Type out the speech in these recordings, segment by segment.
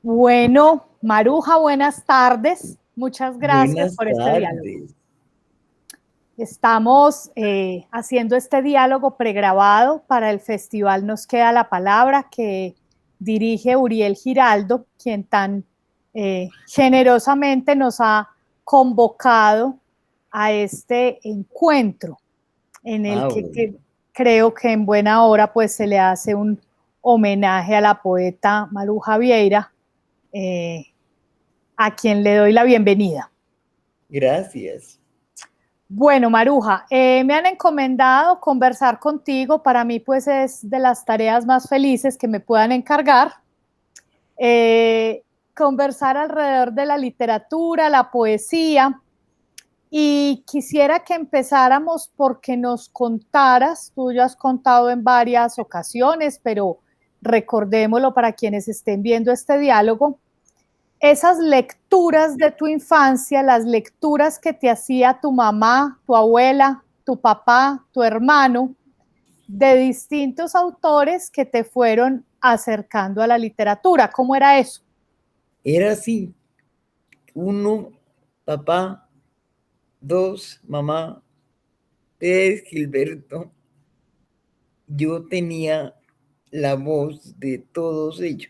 Bueno, Maruja, buenas tardes. Muchas gracias Buenas por este diálogo. tardes. Estamos haciendo este diálogo pregrabado para el Festival Nos Queda la Palabra que dirige Uriel Giraldo, quien tan generosamente nos ha convocado a este encuentro en el que Bueno. creo que en buena hora pues se le hace un homenaje a la poeta Maruja Vieira, a quien le doy la bienvenida. Gracias. Bueno, Maruja, me han encomendado conversar contigo. Para mí, pues, es de las tareas más felices que me puedan encargar. Conversar alrededor de la literatura, la poesía. Y quisiera que empezáramos porque nos contaras, tú ya has contado en varias ocasiones, pero recordémoslo para quienes estén viendo este diálogo, esas lecturas de tu infancia, las lecturas que te hacía tu mamá, tu abuela, tu papá, tu hermano, de distintos autores que te fueron acercando a la literatura. ¿Cómo era eso? Era así. 1, papá. 2, mamá. 3, Gilberto. Yo tenía la voz de todos ellos,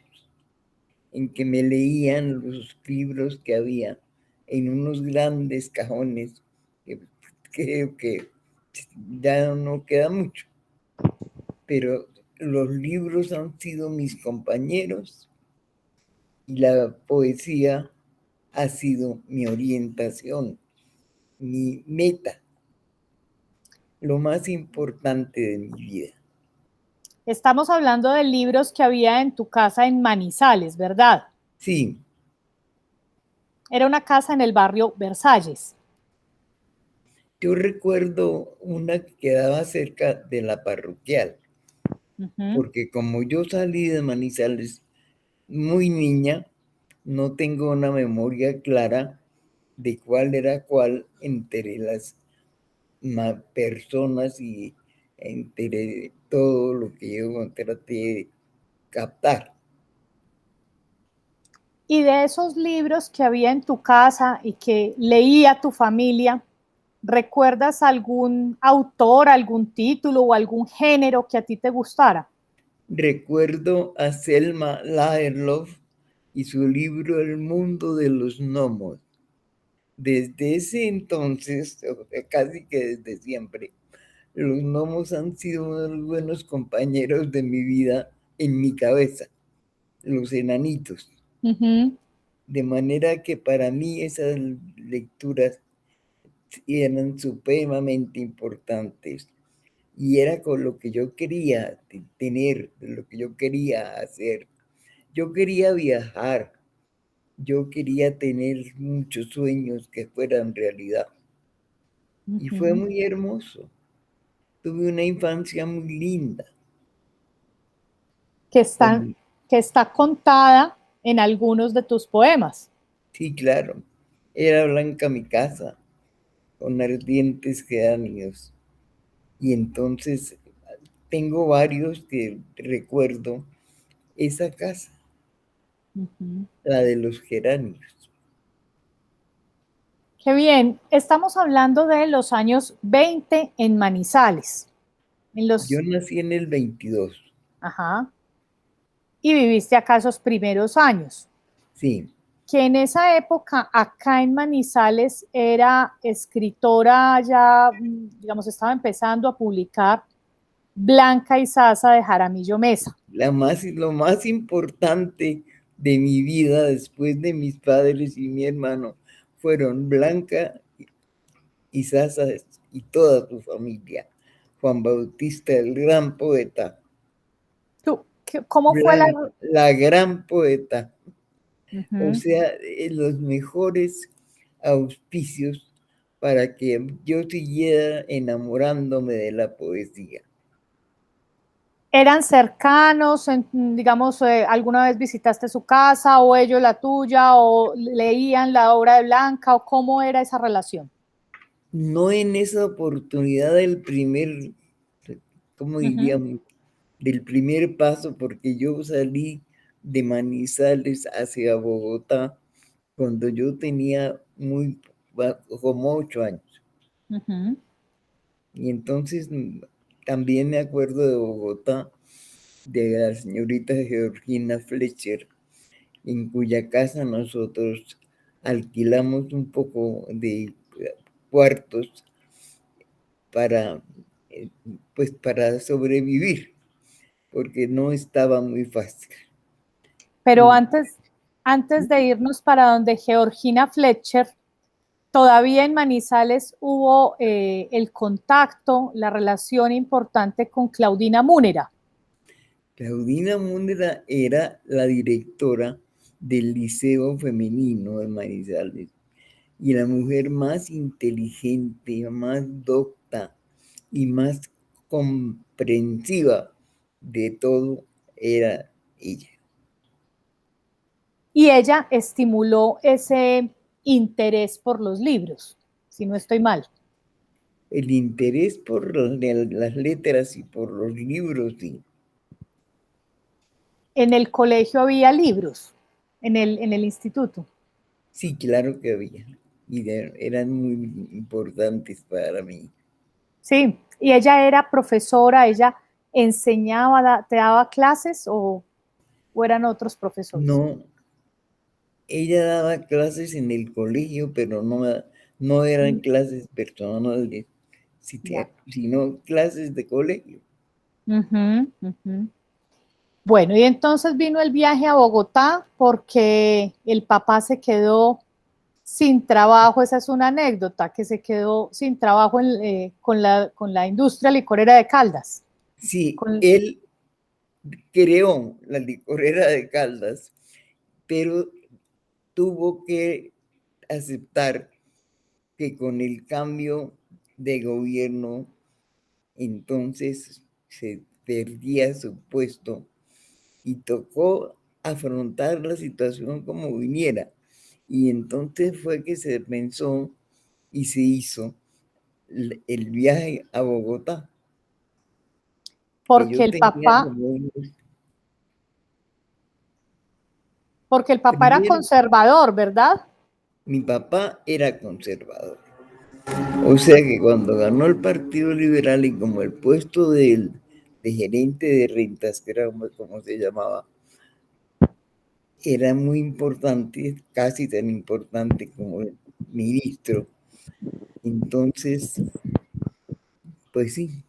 en que me leían los libros que había en unos grandes cajones, que creo que ya no queda mucho, pero los libros han sido mis compañeros y la poesía ha sido mi orientación, mi meta, lo más importante de mi vida. Estamos hablando de libros que había en tu casa en Manizales, ¿verdad? Sí. Era una casa en el barrio Versalles. Yo recuerdo una que quedaba cerca de la parroquial, porque como yo salí de Manizales muy niña, no tengo una memoria clara de cuál era cuál entre las personas y entre todo lo que yo traté de captar. Y de esos libros que había en tu casa y que leía tu familia, ¿recuerdas algún autor, algún título o algún género que a ti te gustara? Recuerdo a Selma Lagerlöf y su libro El mundo de los gnomos. Desde ese entonces, casi que desde siempre, los gnomos han sido unos buenos compañeros de mi vida en mi cabeza, los enanitos. De manera que para mí esas lecturas eran supremamente importantes y era con lo que yo quería tener, lo que yo quería hacer. Yo quería viajar, yo quería tener muchos sueños que fueran realidad. Y fue muy hermoso. Tuve una infancia muy linda. Que está contada en algunos de tus poemas. Sí, claro. Era blanca mi casa, con ardientes geranios. Y entonces tengo varios que recuerdo esa casa, la de los geranios. Qué bien, estamos hablando de los años 20 en Manizales. Yo nací en el 22. Ajá. Y viviste acá esos primeros años. Sí. Que en esa época, acá en Manizales, era escritora ya, digamos, estaba empezando a publicar Blanca Izaza de Jaramillo Mesa. Lo más importante de mi vida después de mis padres y mi hermano fueron Blanca Izaza y toda su familia. Juan Bautista, el gran poeta. ¿Cómo fue la gran poeta? O sea, los mejores auspicios para que yo siguiera enamorándome de la poesía. ¿Eran cercanos? Digamos, ¿alguna vez visitaste su casa o ellos la tuya o leían la obra de Blanca o cómo era esa relación? No en esa oportunidad del primer, ¿cómo diríamos? Del primer paso, porque yo salí de Manizales hacia Bogotá cuando yo tenía como 8 años. Ujú. Y entonces también me acuerdo de Bogotá, de la señorita Georgina Fletcher, en cuya casa nosotros alquilamos un poco de cuartos para, pues para sobrevivir, porque no estaba muy fácil. Pero Y antes de irnos para donde Georgina Fletcher, todavía en Manizales hubo el contacto, la relación importante con Claudina Múnera. Claudina Múnera era la directora del Liceo Femenino de Manizales y la mujer más inteligente, más docta y más comprensiva de todo era ella. Y ella estimuló ese interés por los libros, si no estoy mal. El interés por las letras y por los libros, sí. En el colegio había libros, en el instituto. Sí, claro que había. Y eran muy importantes para mí. Sí, y ella era profesora, ella enseñaba, te daba clases o eran otros profesores. No, ella daba clases en el colegio, pero no eran clases personales, Ya. sino clases de colegio. Ujú, ujú. Bueno, y entonces vino el viaje a Bogotá porque el papá se quedó sin trabajo, esa es una anécdota, que se quedó sin trabajo con la industria licorera de Caldas. Sí, Con, él creó la licorera de Caldas, pero tuvo que aceptar que con el cambio de gobierno, entonces se perdía su puesto y tocó afrontar la situación como viniera. Y entonces fue que se pensó y se hizo el viaje a Bogotá, que porque yo el tenía papá, como porque el papá era primero, conservador, ¿verdad? mi papá era conservador. O sea que cuando ganó el Partido Liberal y como el puesto de gerente de rentas, que era como se llamaba, era muy importante, casi tan importante como el ministro. Entonces, pues sí,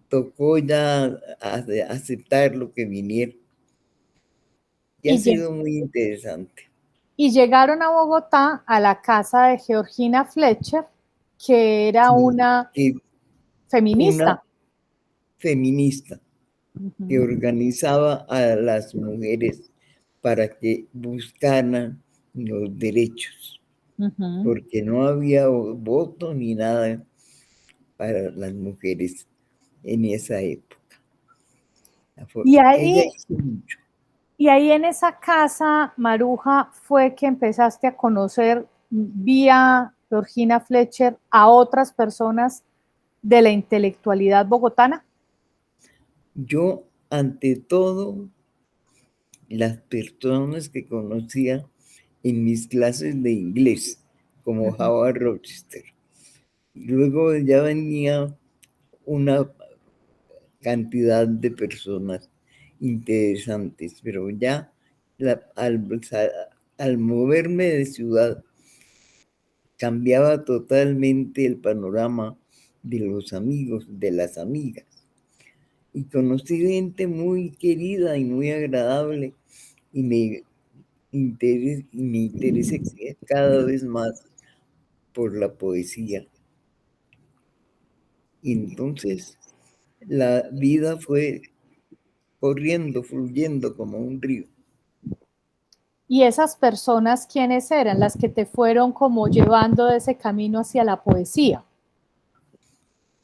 tocó ya aceptar lo que viniera. Y ha Y, sido muy interesante. y llegaron a Bogotá a la casa de Georgina Fletcher, que era Sí, una que una feminista. feminista que Ujú, organizaba a las mujeres para que buscaran los derechos, ujú. porque no había voto ni nada para las mujeres en esa época. Y Ella ahí, hizo mucho. y ahí en esa casa, Maruja, fue que empezaste a conocer vía Georgina Fletcher a otras personas de la intelectualidad bogotana. Yo, ante todo, las personas que conocía en mis clases de inglés, como Ujú. Howard Rochester. Y luego ya venía una cantidad de personas interesantes, pero ya al moverme de ciudad cambiaba totalmente el panorama de los amigos, de las amigas. Y conocí gente muy querida y muy agradable y me interesé cada vez más por la poesía. Y entonces la vida fue corriendo, fluyendo como un río. Y esas personas, ¿quiénes eran? Las que te fueron como llevando de ese camino hacia la poesía.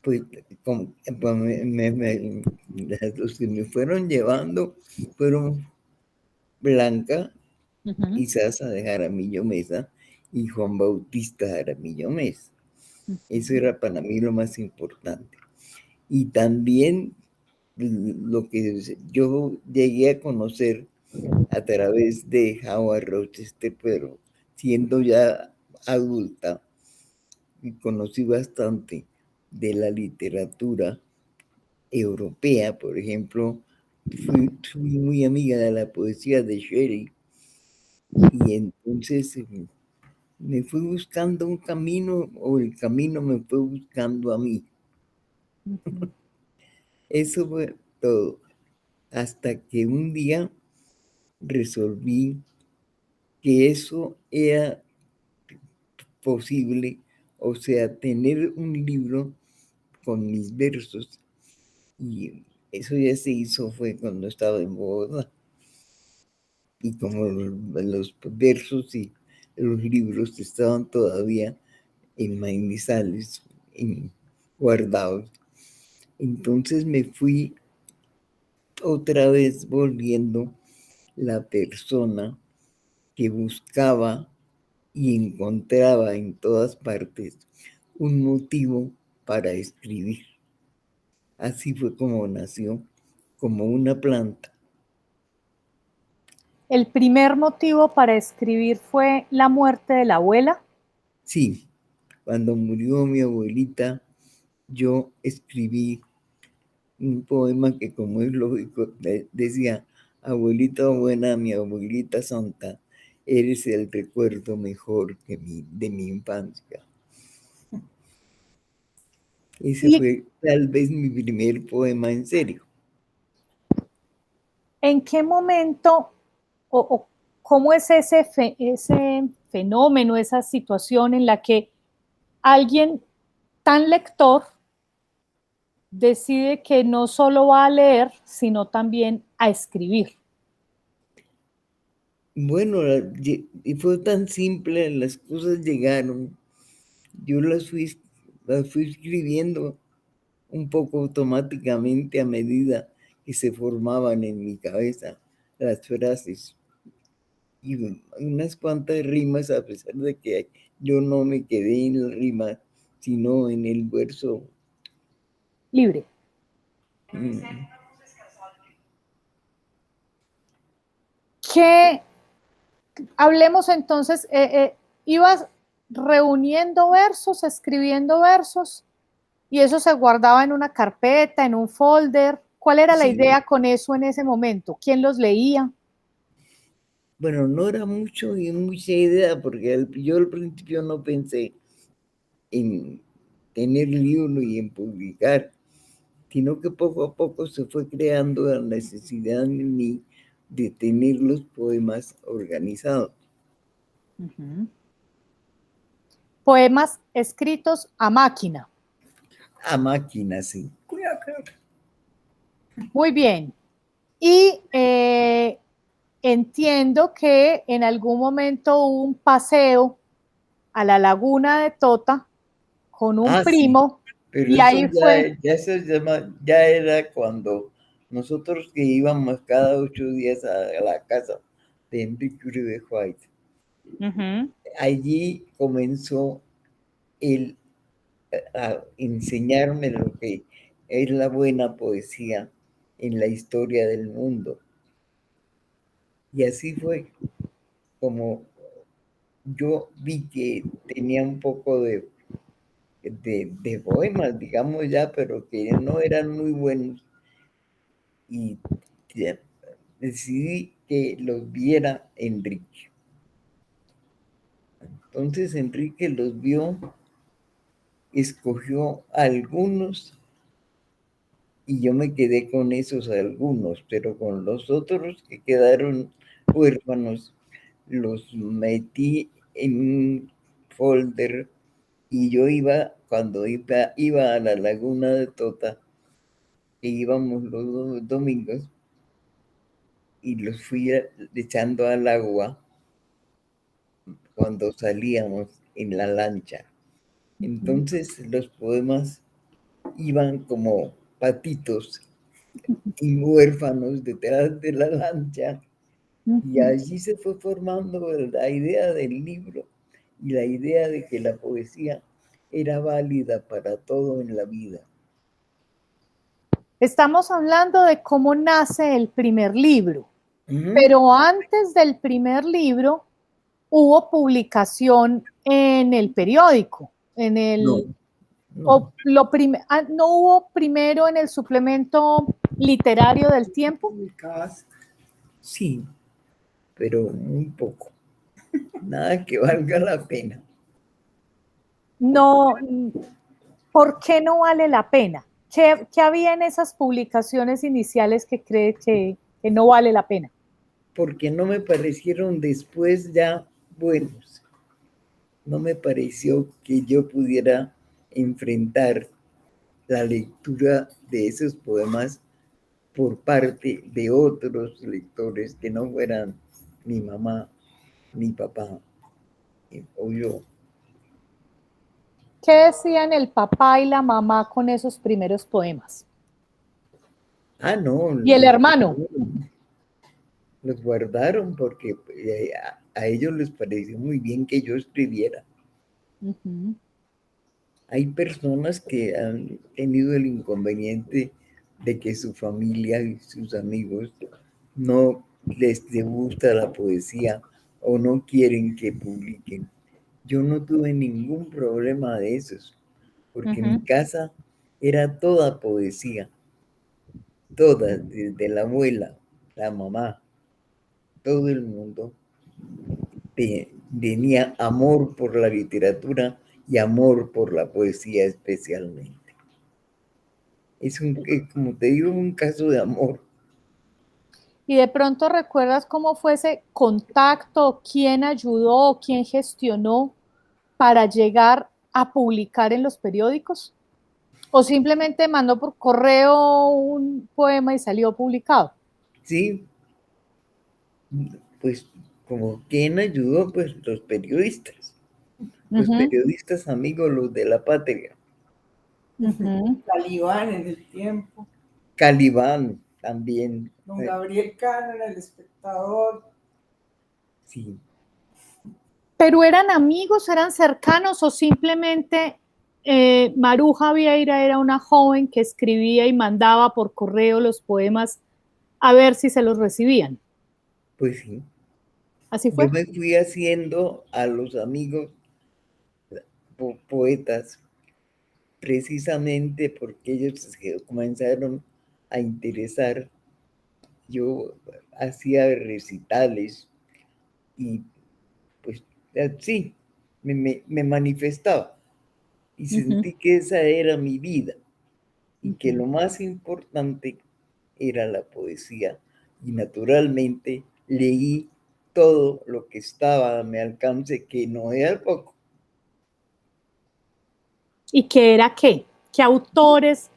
Pues, pues los que me fueron llevando fueron Blanca Ujú, y Sasa de Jaramillo Mesa y Juan Bautista Jaramillo Mesa. Eso ujú. era para mí lo más importante. Y también lo que yo llegué a conocer a través de Howard Rochester, pero siendo ya adulta, y conocí bastante de la literatura europea. Por ejemplo, fui muy amiga de la poesía de Shelley, y entonces me fui buscando un camino, o el camino me fue buscando a mí. Eso fue todo, hasta que un día resolví que eso era posible, o sea, tener un libro con mis versos, y eso ya se hizo fue cuando estaba en Bogotá, y como los versos y los libros estaban todavía en Manizales, guardados, entonces me fui otra vez volviendo la persona que buscaba y encontraba en todas partes un motivo para escribir. Así fue como nació, como una planta. ¿El primer motivo para escribir fue la muerte de la abuela? Sí, cuando murió mi abuelita, yo escribí un poema que, como es lógico, decía: abuelita buena, mi abuelita santa, eres el recuerdo mejor de mi infancia. Ese ¿Y fue tal vez mi primer poema en serio. en qué momento o cómo es ese fenómeno, esa situación en la que alguien tan lector decide que no solo va a leer, sino también a escribir? Bueno, y fue tan simple, las cosas llegaron, yo las fui escribiendo un poco automáticamente a medida que se formaban en mi cabeza las frases, y unas cuantas rimas, a pesar de que yo no me quedé en la rima, sino en el verso. Libre. Mm. Que hablemos entonces, ibas reuniendo versos, escribiendo versos, y eso se guardaba en una carpeta, en un folder. ¿Cuál era la Sí, idea con eso en ese momento? ¿Quién los leía? bueno, no era mucho y mucha idea, porque yo al principio no pensé en tener libro y en publicar, sino que poco a poco se fue creando la necesidad en mí de tener los poemas organizados. Poemas escritos a máquina. A máquina, sí. Muy bien. Y entiendo que en algún momento hubo un paseo a la laguna de Tota con un Ah, sí, primo pero y eso ahí fue. ya era cuando nosotros, que íbamos cada 8 días a la casa de Enrique Uribe White, allí comenzó él a enseñarme lo que es la buena poesía en la historia del mundo. Y así fue como yo vi que tenía un poco de poemas, digamos ya, pero que no eran muy buenos, y ya decidí que los viera Enrique. Entonces Enrique los vio, escogió algunos, y yo me quedé con esos algunos, pero con los otros que quedaron huérfanos, los metí en un folder, y yo cuando iba a la laguna de Tota, que íbamos los domingos, y los fui echando al agua cuando salíamos en la lancha. Entonces los poemas iban como patitos y huérfanos detrás de la lancha, y allí se fue formando la idea del libro y la idea de que la poesía era válida para todo en la vida. Estamos hablando de cómo nace el primer libro. Pero antes del primer libro hubo publicación en el periódico, en el... No, ¿No hubo primero en el suplemento literario del Tiempo? sí, pero muy poco. Nada que valga la pena. No, ¿por qué no vale la pena? ¿Qué había en esas publicaciones iniciales que cree que no vale la pena? Porque no me parecieron después ya buenos. No me pareció que yo pudiera enfrentar la lectura de esos poemas por parte de otros lectores que no fueran mi mamá, mi papá o yo. ¿Qué decían el papá y la mamá con esos primeros poemas? Ah, no, ¿Y el hermano? los guardaron porque a ellos les pareció muy bien que yo escribiera. Uh-huh. Hay personas que han tenido el inconveniente de que su familia y sus amigos no les gusta la poesía o no quieren que publiquen. Yo no tuve ningún problema de esos, porque mi Uh-huh. casa era toda poesía, toda, desde la abuela, la mamá, todo el mundo tenía amor por la literatura y amor por la poesía especialmente. Es como te digo, un caso de amor. ¿Y de pronto recuerdas cómo fue ese contacto, quién ayudó, quién gestionó para llegar a publicar en los periódicos? ¿O simplemente mandó por correo un poema y salió publicado? Sí, pues como quien ayudó, pues los Uh-huh. periodistas amigos, los de la patria. Uh-huh. Calibán en el Tiempo. Calibán también. Don Gabriel Cano en El Espectador. Sí. ¿Pero eran amigos, eran cercanos o simplemente Maruja Vieira era una joven que escribía y mandaba por correo los poemas a ver si se los recibían? Pues sí. ¿Así Yo fue? me fui haciendo a los amigos poetas precisamente porque ellos se comenzaron a interesar. Yo hacía recitales y pues sí, me manifestaba y Uh-huh. sentí que esa era mi vida y que Uh-huh. lo más importante era la poesía. Y naturalmente leí todo lo que estaba a mi alcance, que no era poco. ¿Y qué era qué? Qué autores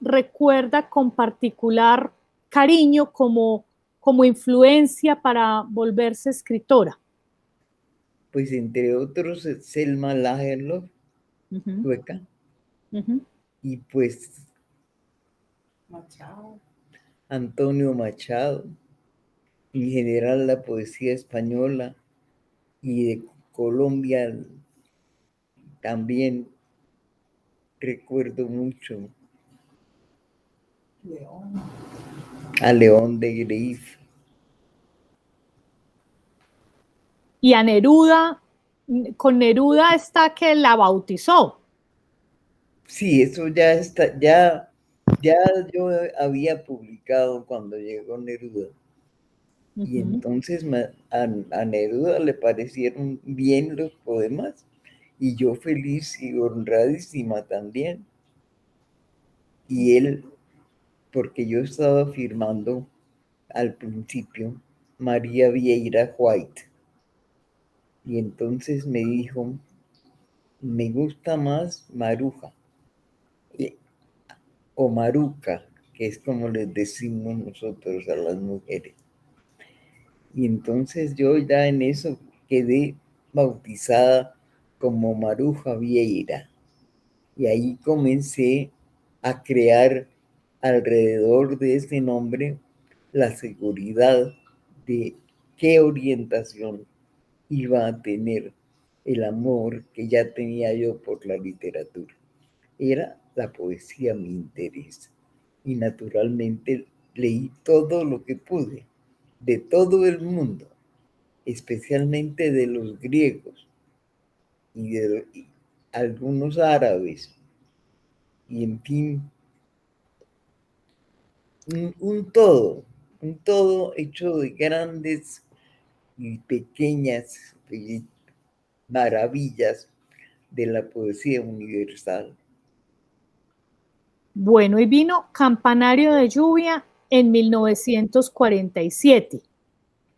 recuerda con particular cariño como influencia para volverse escritora? Pues entre otros Selma Lagerlöf, Uh-huh. sueca, Uh-huh. y pues Machado. Antonio Machado, en general la poesía española y de Colombia también recuerdo mucho León. a León de Greif. Y a Neruda, con Neruda está que la bautizó. Sí, eso ya está, ya yo había publicado cuando llegó Neruda. Y Uh-huh. entonces a Neruda le parecieron bien los poemas y yo feliz y honradísima también. Y él, porque yo estaba firmando al principio María Vieira White. Y entonces me dijo, me gusta más Maruja o Maruca, que es como les decimos nosotros a las mujeres. Y entonces yo ya en eso quedé bautizada como Maruja Vieira. Y ahí comencé a crear alrededor de ese nombre la seguridad de qué orientación iba a tener el amor que ya tenía yo por la literatura. Era la poesía mi interés y naturalmente leí todo lo que pude, de todo el mundo, especialmente de los griegos y de algunos árabes, y en fin, un todo hecho de grandes y pequeñas maravillas de la poesía universal. Bueno, y vino Campanario de Lluvia en 1947,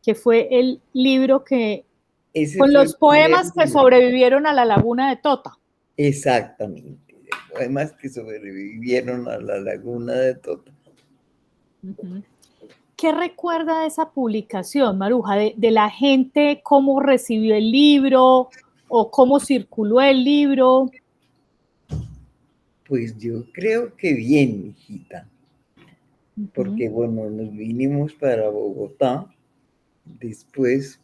que fue el libro que, Ese con fue los el primer poemas que libro. sobrevivieron a la laguna de Tota. Exactamente. Además que sobrevivieron a la laguna de Tota. Uh-huh. ¿Qué recuerda de esa publicación, Maruja? De la gente, cómo recibió el libro o cómo circuló el libro. Pues yo creo que bien, hijita. Uh-huh. Porque bueno, nos vinimos para Bogotá. Después,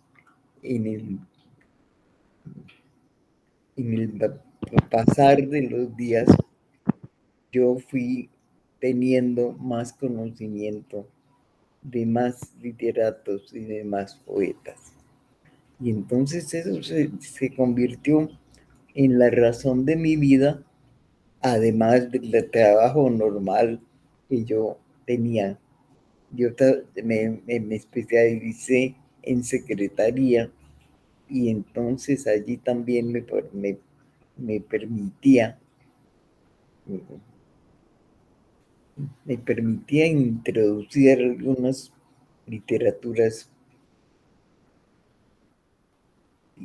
en el pasar de los días, yo fui teniendo más conocimiento de más literatos y de más poetas. Y entonces eso se convirtió en la razón de mi vida, además del trabajo normal que yo tenía. Yo me especialicé en secretaría y entonces allí también me permitía introducir algunas literaturas.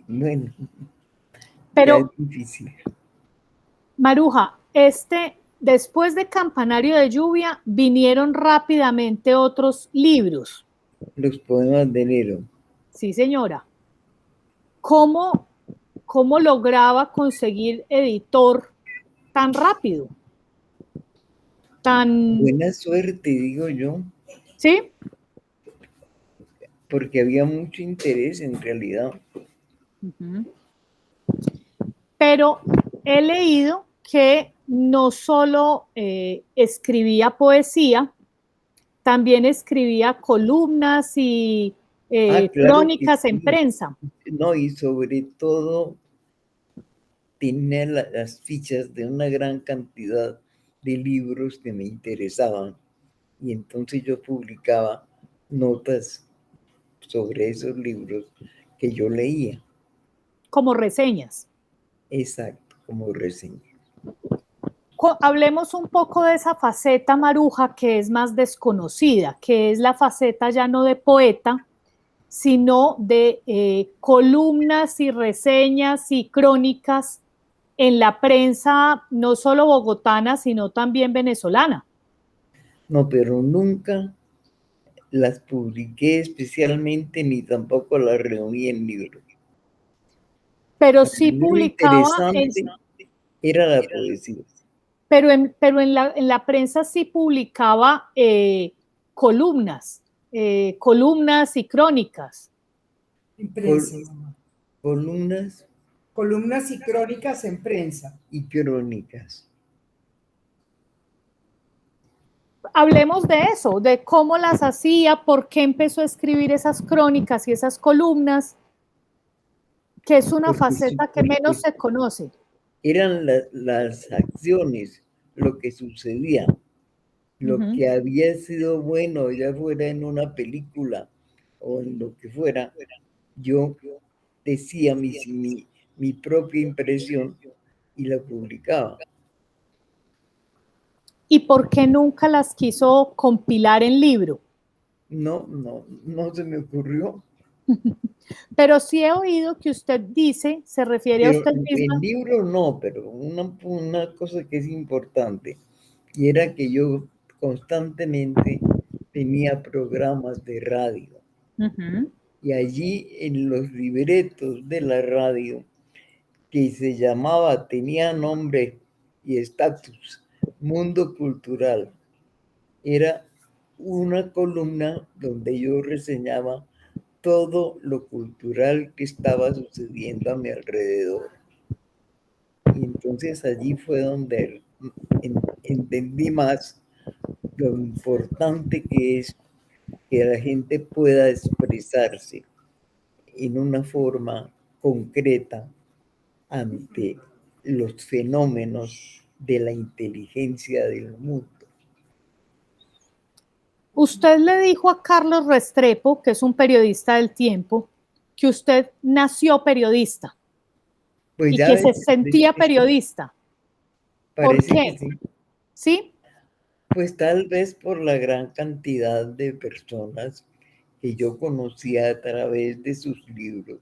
Bueno, ya es Pero, difícil. Maruja, después de Campanario de Lluvia, vinieron rápidamente otros libros. Los poemas de enero. Sí, señora. ¿Cómo lograba conseguir editor tan rápido? Buena suerte, digo yo, ¿Sí? porque había mucho interés en realidad. Uh-huh. Pero he leído que no solo escribía poesía, también escribía columnas y Claro que crónicas en sí. prensa. No, y sobre todo tenía las fichas de una gran cantidad de libros que me interesaban. Y entonces yo publicaba notas sobre esos libros que yo leía. Como reseñas. Exacto, como reseña. Hablemos un poco de esa faceta, Maruja, que es más desconocida, que es la faceta ya no de poeta, sino de columnas y reseñas y crónicas en la prensa, no solo bogotana, sino también venezolana. No, pero nunca las publiqué especialmente ni tampoco las reuní en libros. Pero Para sí mí lo publicaba, interesante era la poesía. pero en la prensa sí publicaba columnas y crónicas. En prensa. Columnas Columnas y crónicas en prensa. y crónicas. Hablemos de eso, de cómo las hacía, por qué empezó a escribir esas crónicas y esas columnas, que es una faceta que menos se conoce. Eran las acciones, lo que sucedía, lo que había sido bueno, ya fuera en una película o en lo que fuera. Yo decía mi propia impresión y la publicaba. ¿Y por qué nunca las quiso compilar en libro? No se me ocurrió. Pero sí he oído que usted dice, se refiere a usted misma. En libro no, pero una cosa que es importante, y era que yo constantemente tenía programas de radio. Y allí en los libretos de la radio, que tenía nombre y estatus, Mundo Cultural, era una columna donde yo reseñaba todo lo cultural que estaba sucediendo a mi alrededor. Y entonces allí fue donde entendí más lo importante que es que la gente pueda expresarse en una forma concreta ante los fenómenos de la inteligencia del mundo. Usted le dijo a Carlos Restrepo, que es un periodista del Tiempo, que usted nació periodista Pues y ya que se ves, sentía periodista. ¿Por parece que qué? sí. ¿Sí? Pues tal vez por la gran cantidad de personas que yo conocía a través de sus libros.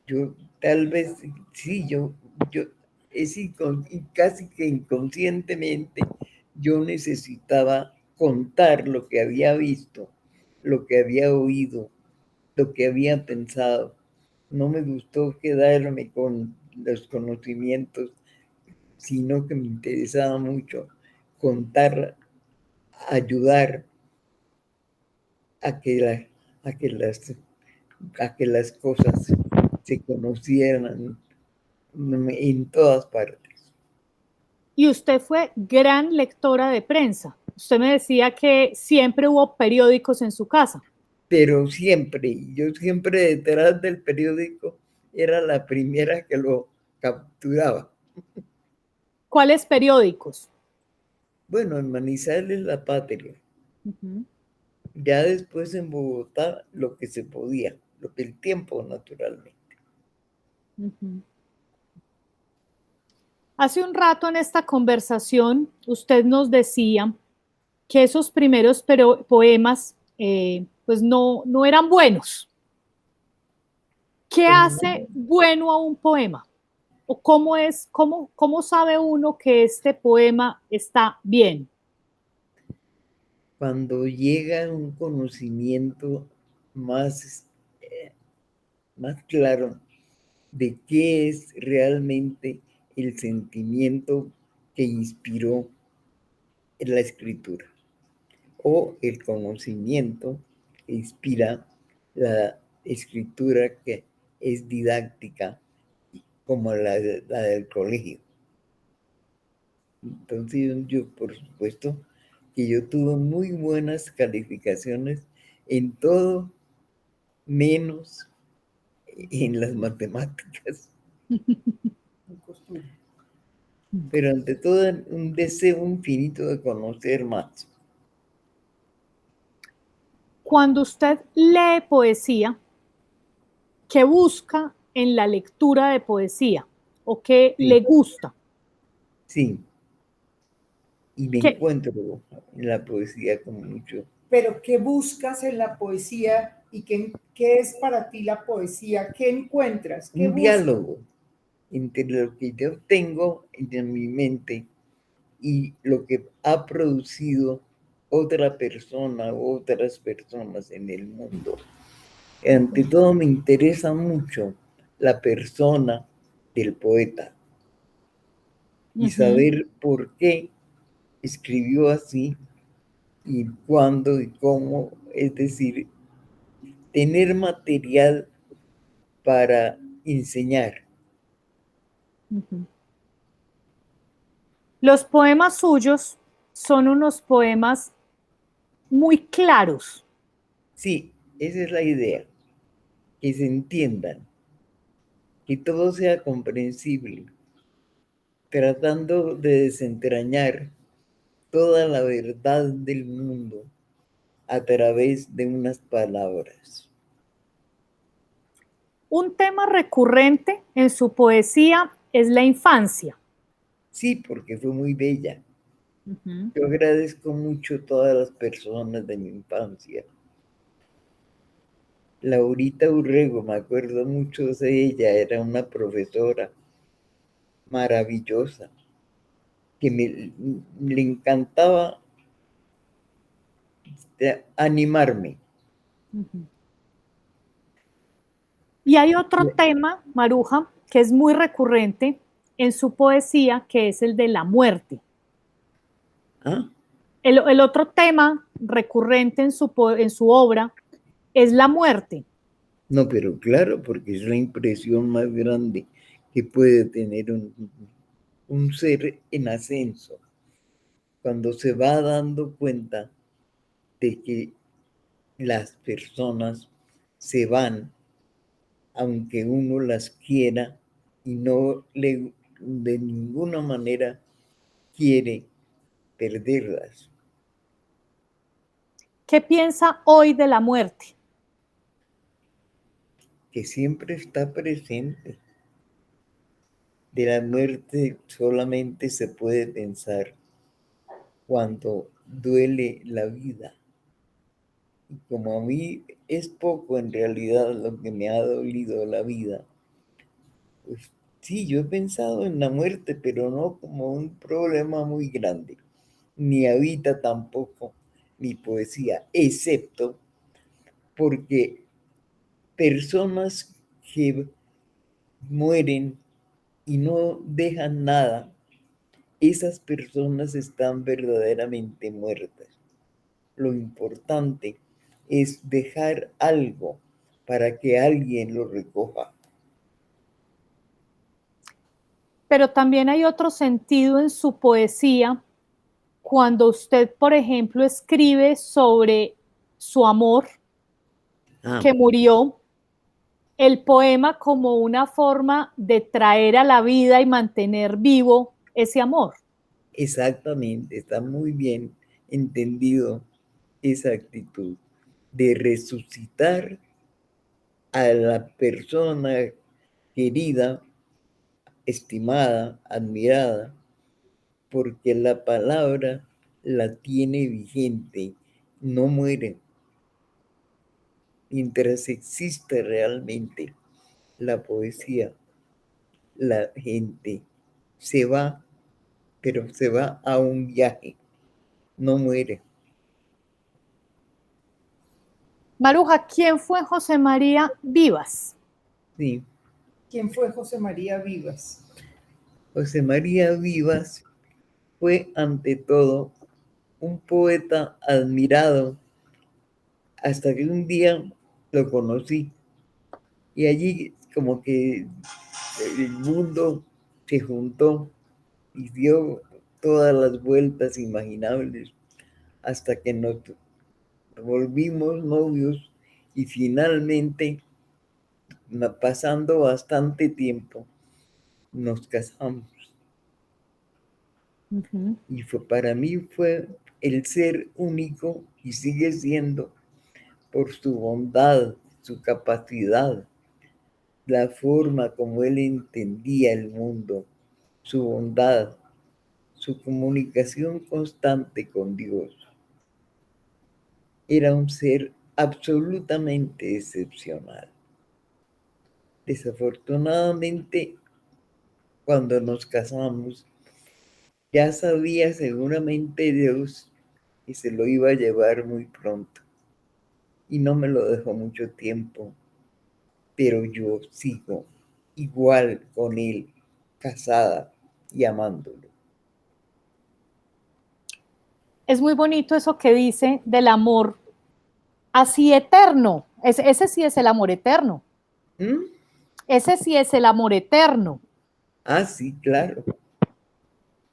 Yo tal vez, sí, yo casi que inconscientemente yo necesitaba contar lo que había visto, lo que había oído, lo que había pensado. No me gustó quedarme con los conocimientos, sino que me interesaba mucho contar, ayudar a que, a que, las, a que las cosas se conocieran en todas partes. Y usted fue gran lectora de prensa. Usted me decía que siempre hubo periódicos en su casa. Pero siempre, yo siempre detrás del periódico era la primera que lo capturaba. ¿Cuáles periódicos? Bueno, en Manizales La Patria. Ya después en Bogotá lo que se podía, lo que el tiempo naturalmente. Hace un rato en esta conversación usted nos decía que esos primeros poemas pues no eran buenos. ¿Qué Pues hace bueno a un poema? ¿O cómo sabe uno que este poema está bien? cuando llega un conocimiento más, más claro de qué es realmente el sentimiento que inspiró la escritura o el conocimiento que inspira la escritura que es didáctica como la del colegio. Entonces yo, por supuesto, que yo tuve muy buenas calificaciones en todo menos en las matemáticas. Pero ante todo un deseo infinito de conocer más. Cuando usted lee poesía, ¿qué busca en la lectura de poesía? ¿O qué Sí, le gusta? sí. Y me ¿Qué? encuentro en la poesía con mucho. Pero ¿qué buscas en la poesía y qué es para ti la poesía? ¿Qué encuentras? ¿Qué Un buscas? diálogo entre lo que yo tengo en mi mente y lo que ha producido otra persona o otras personas en el mundo. Ante todo me interesa mucho la persona del poeta y saber por qué escribió así y cuándo y cómo, es decir, tener material para enseñar. Los poemas suyos son unos poemas muy claros. Sí, esa es la idea, que se entiendan, que todo sea comprensible, tratando de desentrañar toda la verdad del mundo a través de unas palabras. Un tema recurrente en su poesía es la infancia. Sí, porque fue muy bella. Yo agradezco mucho a todas las personas de mi infancia. Laurita Urrego, me acuerdo mucho de ella, era una profesora maravillosa, que le encantaba animarme. Y hay otro tema, Maruja, que es muy recurrente en su poesía, que es el de la muerte. ¿Ah? El otro tema recurrente en su obra es la muerte. No, pero claro, porque es la impresión más grande que puede tener un ser en ascenso. cuando se va dando cuenta de que las personas se van, aunque uno las quiera y no le, de ninguna manera quiere perderlas. ¿Qué piensa hoy de la muerte? Que siempre está presente. De la muerte solamente se puede pensar cuando duele la vida. Y como a mí es poco en realidad lo que me ha dolido la vida, pues sí, yo he pensado en la muerte, pero no como un problema muy grande. Ni habita tampoco mi poesía, excepto porque personas que mueren y no dejan nada, esas personas están verdaderamente muertas. Lo importante es dejar algo para que alguien lo recoja. Pero también hay otro sentido en su poesía cuando usted, por ejemplo, escribe sobre su amor que murió, el poema como una forma de traer a la vida y mantener vivo ese amor. Exactamente, está muy bien entendido esa actitud de resucitar a la persona querida, estimada, admirada, porque la palabra la tiene vigente, no muere. Mientras existe realmente la poesía, la gente se va, pero se va a un viaje, no muere. Maruja, ¿quién fue José María Vivas? Sí. ¿Quién fue José María Vivas? José María Vivas fue ante todo un poeta admirado hasta que un día lo conocí y allí como que el mundo se juntó y dio todas las vueltas imaginables hasta que nos volvimos novios y finalmente, pasando bastante tiempo, nos casamos. Y para mí fue el ser único y sigue siendo por su bondad, su capacidad, la forma como él entendía el mundo, su bondad, su comunicación constante con Dios. Era un ser absolutamente excepcional. Desafortunadamente, cuando nos casamos, ya sabía seguramente Dios que se lo iba a llevar muy pronto. Y no me lo dejó mucho tiempo, pero yo sigo igual con él, casada y amándolo. Es muy bonito eso que dice del amor así eterno. Ese sí es el amor eterno. ¿Mm? Ese sí es el amor eterno. Ah, sí, claro.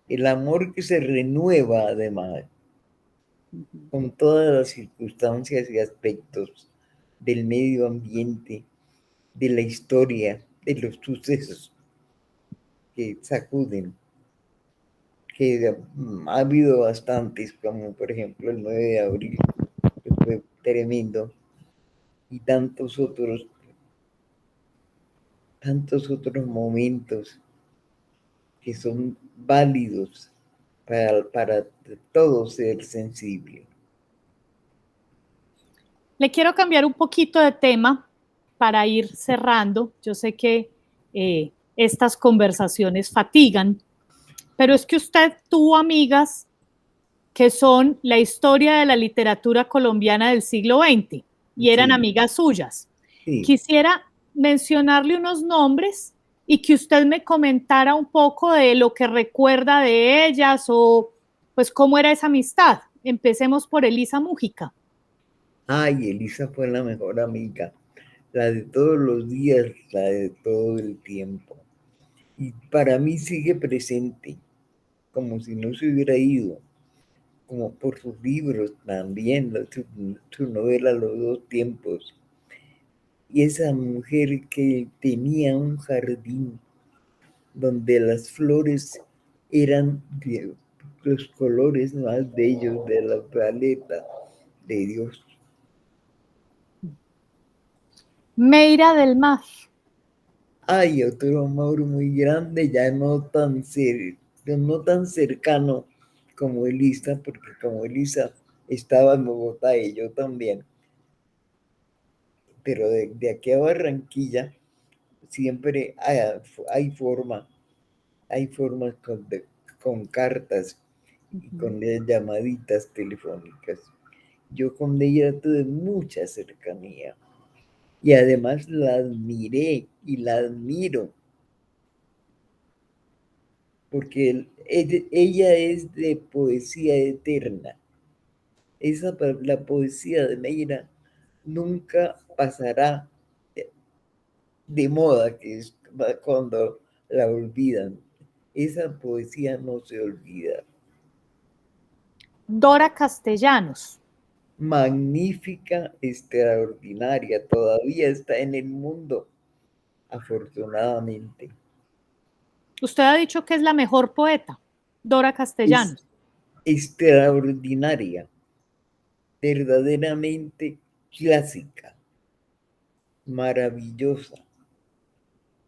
El amor que se renueva además con todas las circunstancias y aspectos del medio ambiente, de la historia, de los sucesos que sacuden, que ha habido bastantes, como por ejemplo el 9 de abril, que fue tremendo, y tantos otros momentos que son válidos para todo ser sensible. Le quiero cambiar un poquito de tema para ir cerrando. Yo sé que estas conversaciones fatigan, pero es que usted tuvo amigas que son la historia de la literatura colombiana del siglo XX y eran Sí, amigas suyas. sí. Quisiera mencionarle unos nombres y que usted me comentara un poco de lo que recuerda de ellas o pues cómo era esa amistad. Empecemos por Elisa Mújica. Ay, Elisa fue la mejor amiga, la de todos los días, la de todo el tiempo. Y para mí sigue presente, como si no se hubiera ido. como por sus libros también, su novela Los dos tiempos. Y esa mujer que tenía un jardín donde las flores eran de los colores más bellos de la paleta de Dios. Meira del Mar. Hay otro amor muy grande, ya no tan cercano como Elisa, porque como Elisa estaba en Bogotá y yo también. Pero de aquí a Barranquilla siempre hay formas con cartas y con llamaditas telefónicas. Yo con ella tuve mucha cercanía y además la admiré y la admiro porque ella es de poesía eterna. La poesía de Meira nunca pasará de moda, que es cuando la olvidan. Esa poesía no se olvida. Dora Castellanos. Magnífica, extraordinaria, todavía está en el mundo, afortunadamente. Usted ha dicho que es la mejor poeta, Dora Es Castellanos. extraordinaria, verdaderamente clásica, maravillosa.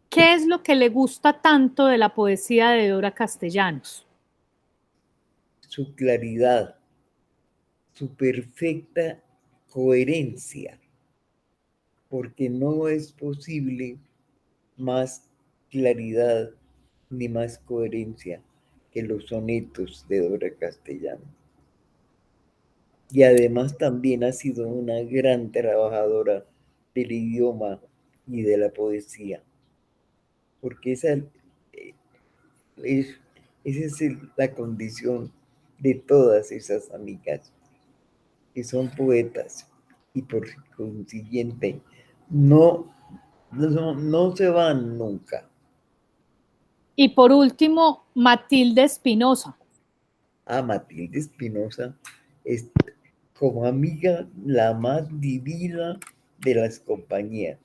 ¿Qué es lo que le gusta tanto de la poesía de Dora Castellanos? Su claridad, su perfecta coherencia, porque no es posible más claridad ni más coherencia que los sonetos de Dora Castellano. Y además también ha sido una gran trabajadora del idioma y de la poesía, porque es, esa es la condición de todas esas amigas, que son poetas y por consiguiente no se van nunca. Y por último, Matilde Espinosa. A Matilde Espinosa es como amiga la más divina de las compañías.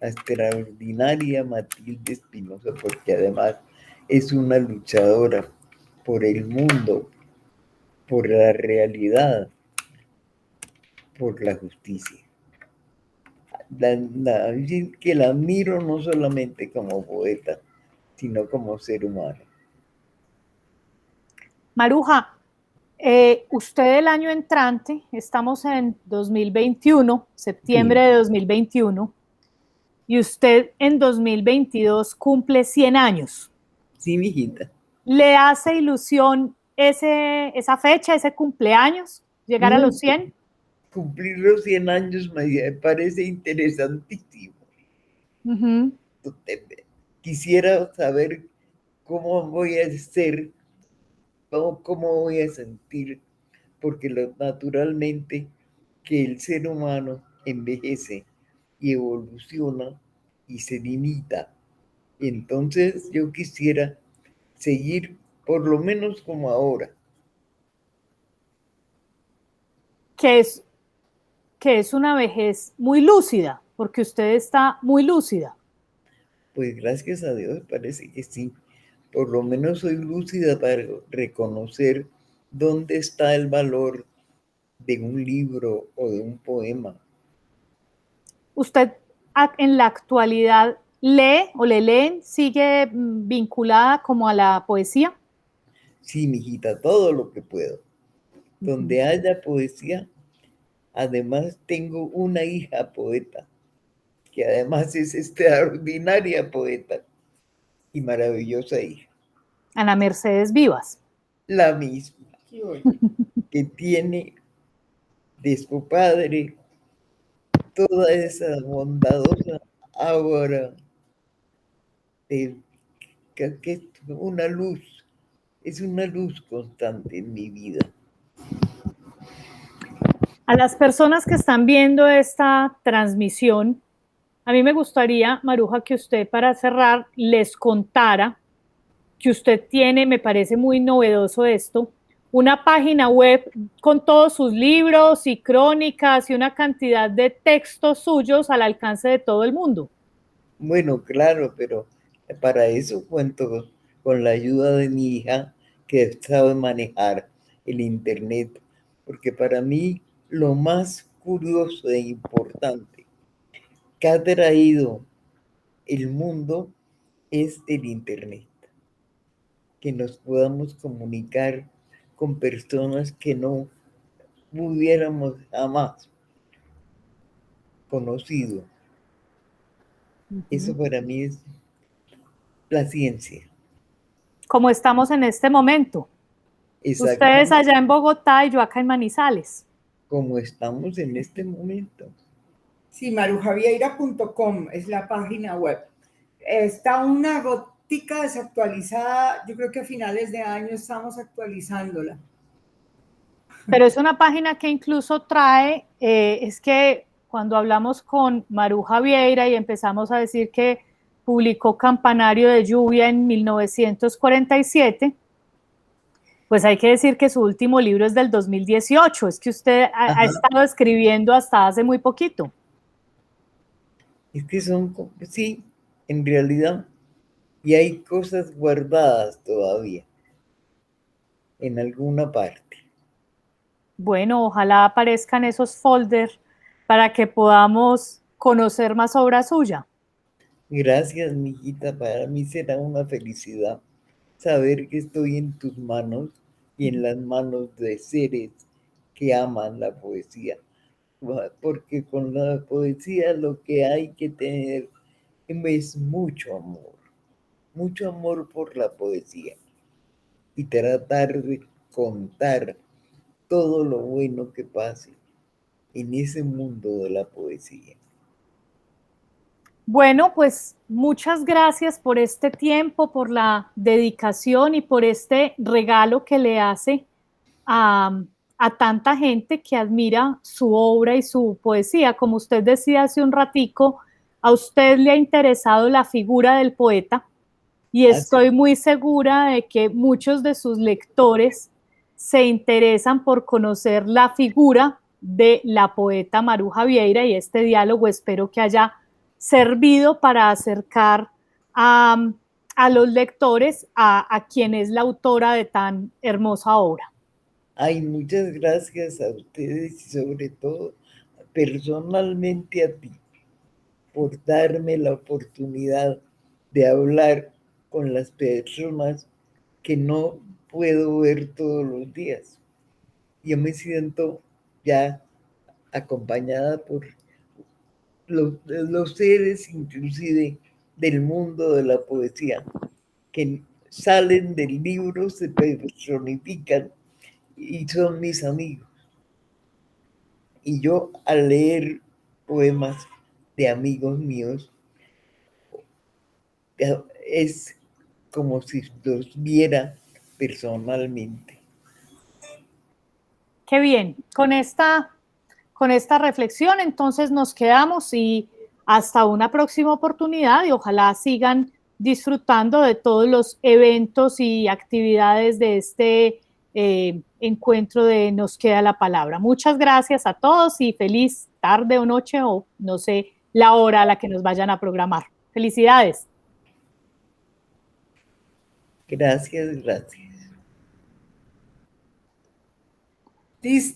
La extraordinaria Matilde Espinosa, porque además es una luchadora por el mundo, por la realidad, por la justicia. Que la admiro no solamente como poeta, sino como ser humano. Maruja, usted el año entrante, estamos en 2021, septiembre Sí, de 2021, y usted en 2022 cumple 100 años. sí, mijita. ¿Le hace ilusión esa fecha, ese cumpleaños, llegar a los 100? Cumplir los 100 años me parece interesantísimo. Quisiera saber cómo voy a ser, cómo voy a sentir, porque naturalmente que el ser humano envejece y evoluciona y se limita. Entonces yo quisiera seguir por lo menos como ahora. Que es una vejez muy lúcida, porque usted está muy lúcida. Pues gracias a Dios parece que sí. Por lo menos soy lúcida para reconocer dónde está el valor de un libro o de un poema. ¿Usted en la actualidad lee o le leen, sigue vinculada como a la poesía? Sí, mijita, todo lo que puedo. Donde haya poesía, además tengo una hija poeta, que además es extraordinaria poeta y maravillosa hija. Ana Mercedes Vivas. La misma, que tiene de su padre toda esa bondadosa aura de que es una luz constante en mi vida. A las personas que están viendo esta transmisión, a mí me gustaría, Maruja, que usted para cerrar les contara que usted tiene, me parece muy novedoso esto, una página web con todos sus libros y crónicas y una cantidad de textos suyos al alcance de todo el mundo. Bueno, claro, pero para eso cuento con la ayuda de mi hija, que sabe manejar el internet, porque para mí lo más curioso e importante que ha traído el mundo es el internet, que nos podamos comunicar con personas que no hubiéramos jamás conocido. Eso para mí es la ciencia. Como estamos en este momento. Ustedes Exactamente. allá en Bogotá y yo acá en Manizales. Como estamos en este momento. Sí, marujavieira.com es la página web. Está una gotica desactualizada, yo creo que a finales de año estamos actualizándola. Pero es una página que incluso trae, es que cuando hablamos con Maruja Vieira y empezamos a decir que publicó Campanario de Lluvia en 1947, pues hay que decir que su último libro es del 2018, es que usted ha estado escribiendo hasta hace muy poquito. Es que son, sí, en realidad, y hay cosas guardadas todavía en alguna parte. Bueno, ojalá aparezcan esos folders para que podamos conocer más obra suya. Gracias, mijita, para mí será una felicidad saber que estoy en tus manos y en las manos de seres que aman la poesía, porque con la poesía lo que hay que tener es mucho amor por la poesía y tratar de contar todo lo bueno que pase en ese mundo de la poesía. Bueno, pues muchas gracias por este tiempo, por la dedicación y por este regalo que le hace a tanta gente que admira su obra y su poesía. Como usted decía hace un ratico, a usted le ha interesado la figura del poeta y estoy muy segura de que muchos de sus lectores se interesan por conocer la figura de la poeta Maruja Vieira, y este diálogo espero que haya servido para acercar a los lectores a quien es la autora de tan hermosa obra. Ay, muchas gracias a ustedes y sobre todo personalmente a ti por darme la oportunidad de hablar con las personas que no puedo ver todos los días. Yo me siento ya acompañada por los seres inclusive del mundo de la poesía, que salen del libro, se personifican y son mis amigos. Y yo al leer poemas de amigos míos, es como si los viera personalmente. Qué bien. Con esta reflexión entonces nos quedamos y hasta una próxima oportunidad, y ojalá sigan disfrutando de todos los eventos y actividades de este encuentro de Nos Queda la Palabra. Muchas gracias a todos y feliz tarde o noche, o no sé la hora a la que nos vayan a programar. Felicidades. Gracias. Listo.